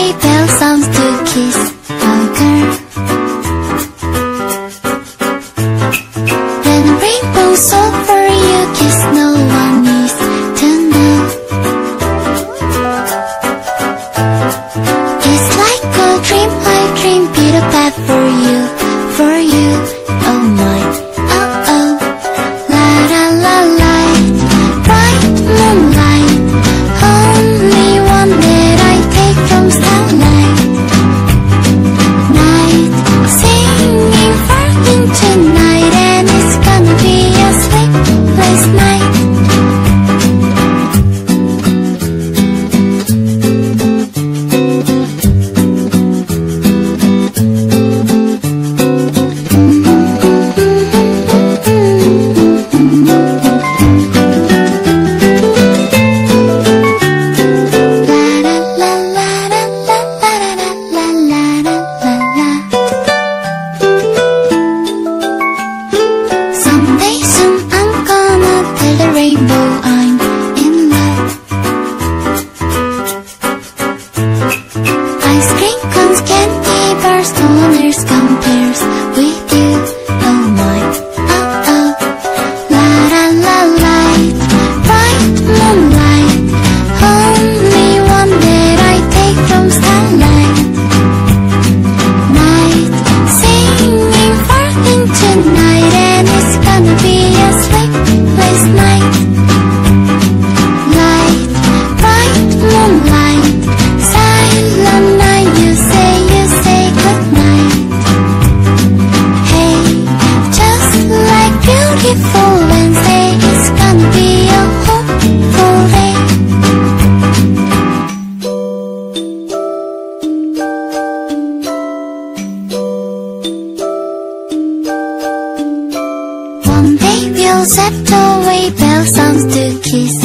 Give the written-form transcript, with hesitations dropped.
away bell sounds to kiss a girl. When a rainbow's over, you kiss, no one is to know. It's like a dream I dream, Peter Pan for you, oh my, oh oh. La la la light, bright moonlight, only one that I take from starlight. Night, singing far into night, and it's gonna be a sleepless night. Someday soon I'm gonna tell the rainbow I'm in love. Ice cream cones, candy bars, stoners compares with you, oh my, oh oh. La la la light, bright moonlight, only one that I take from starlight. Night, singing far into night, and it's gonna be a sleepless night. Light, bright moonlight, silent night, you say goodnight. Hey, just like beautiful Wednesday, it's gonna be a hopeful day. One day we'll set away bell sounds to kiss